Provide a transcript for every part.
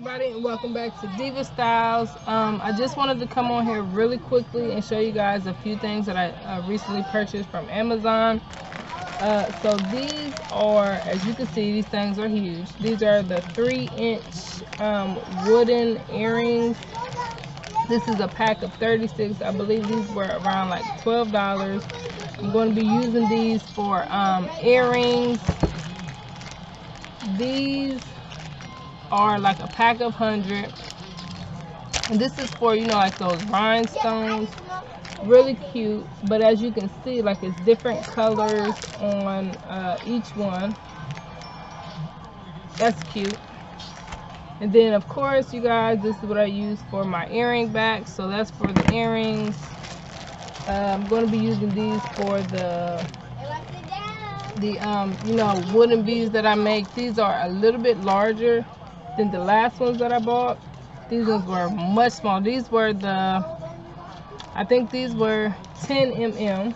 everybody, and welcome back to Diva Styles. I just wanted to come on here really quickly and show you guys a few things that I recently purchased from Amazon. So these are, as you can see, these things are huge. These are the 3-inch wooden earrings. This is a pack of 36. I believe these were around like $12. I'm going to be using these for earrings. These are like a pack of 100, and this is for, you know, like those rhinestones. Really cute, but as you can see, like it's different colors on each one. That's cute. And then of course, you guys, this is what I use for my earring back. So that's for the earrings. I'm going to be using these for the you know, wooden beads that I make. These are a little bit larger than the last ones that I bought. These ones were much smaller. These were I think these were 10 mm,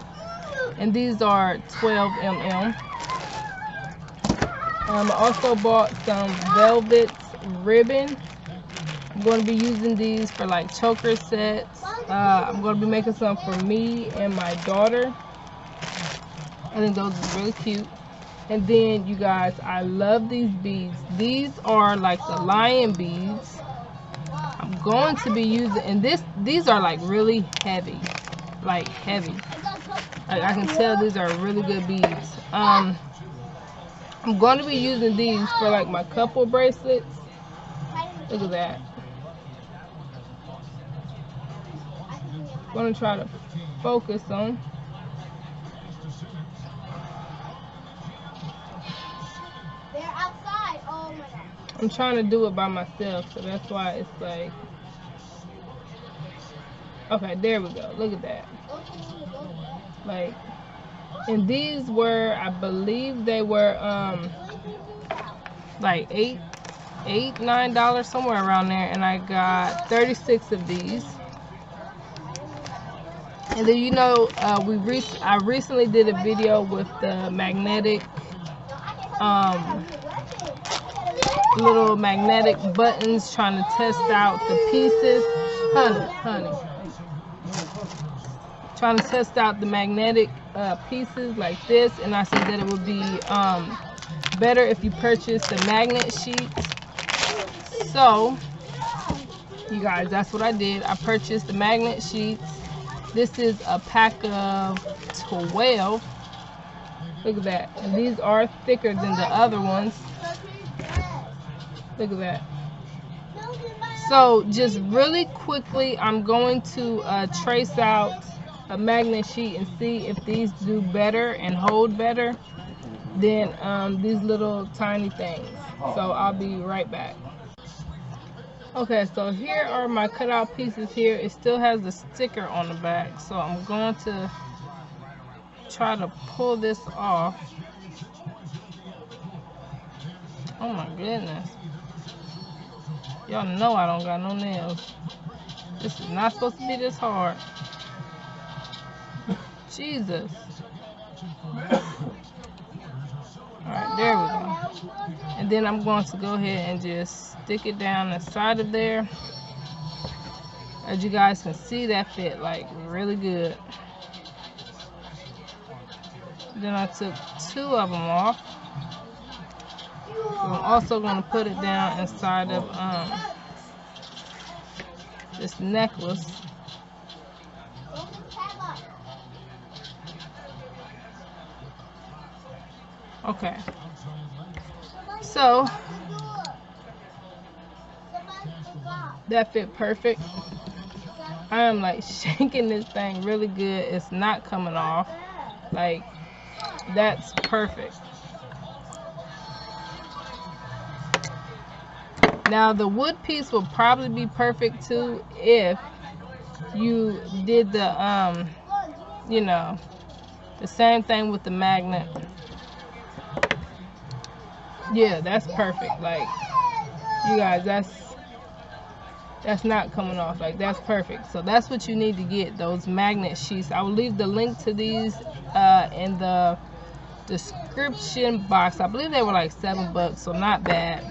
and these are 12 mm. I also bought some velvet ribbon. I'm going to be using these for like choker sets. I'm going to be making some for me and my daughter. I think those are really cute. And then, you guys, I love these beads. These are like the lion beads. I'm going to be using, and these are like really heavy, like heavy. Like I can tell these are really good beads. I'm going to be using these for like my couple bracelets. Look at that. I'm going to try to focus on. I'm trying to do it by myself, so that's why it's like, okay, there we go. Look at that. Like, and these were, I believe they were like $9, somewhere around there, and I got 36 of these. And then, you know, I recently did a video with the magnetic little magnetic buttons, trying to test out the pieces. Honey, trying to test out the magnetic pieces like this, and I said that it would be better if you purchase the magnet sheets. So you guys, that's what I did. I purchased the magnet sheets. This is a pack of 12. Look at that. And these are thicker than the other ones. Look at that. So just really quickly, I'm going to trace out a magnet sheet and see if these do better and hold better than these little tiny things. So I'll be right back. Okay, so here are my cutout pieces here. It still has the sticker on the back, so I'm going to try to pull this off. Oh my goodness. Y'all know I don't got no nails. This is not supposed to be this hard. Jesus. Alright, there we go. And then I'm going to go ahead and just stick it down the side of there. As you guys can see, that fit like really good. Then I took 2 of them off. So I'm also going to put it down inside of this necklace. Okay. So that fit perfect. I am like shaking this thing really good. It's not coming off. Like, that's perfect. Now the wood piece will probably be perfect too if you did the you know, the same thing with the magnet. Yeah, that's perfect. Like, you guys, that's not coming off. Like, that's perfect. So that's what you need to get, those magnet sheets. I will leave the link to these in the description box. I believe they were like $7, so not bad.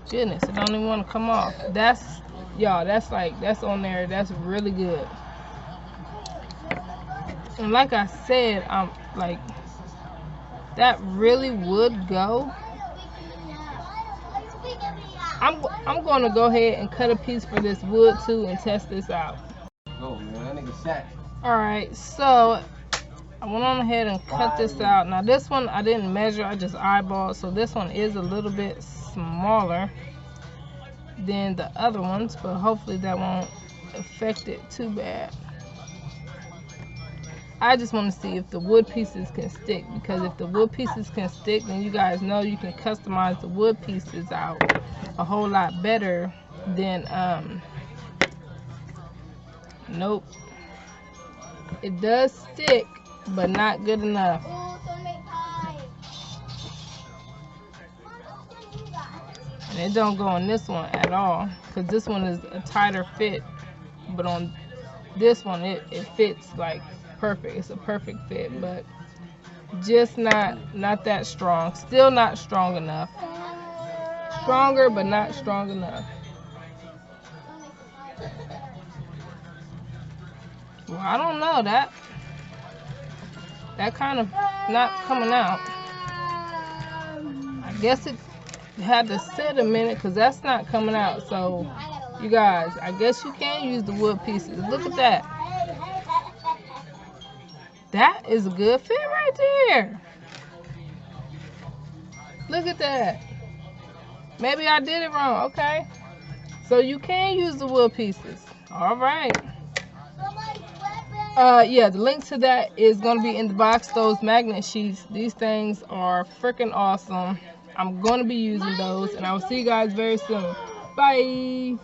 Goodness, it don't even want to come off. That's, y'all, that's on there. That's really good. And like I said, like, that really would go. I'm going to go ahead and cut a piece for this wood too and test this out. Oh man, that nigga sack. Alright, so I went on ahead and cut this out. Now this one I didn't measure, I just eyeballed, so this one is a little bit smaller than the other ones, but hopefully that won't affect it too bad. I just want to see if the wood pieces can stick, because if the wood pieces can stick, then you guys know you can customize the wood pieces out a whole lot better than nope, it does stick but not good enough. And it don't go on this one at all, because this one is a tighter fit, but on this one it fits like perfect. It's a perfect fit, but just not that strong. Still not strong enough. Stronger but not strong enough. Well, I don't know, that kind of not coming out. I guess it had to sit a minute, because that's not coming out. So you guys, I guess you can use the wood pieces. Look at that. That is a good fit right there. Look at that. Maybe I did it wrong. Okay, so you can use the wood pieces. All right. Yeah, the link to that is going to be in the box. Those magnet sheets, these things are freaking awesome. I'm going to be using those, and I will see you guys very soon. Bye.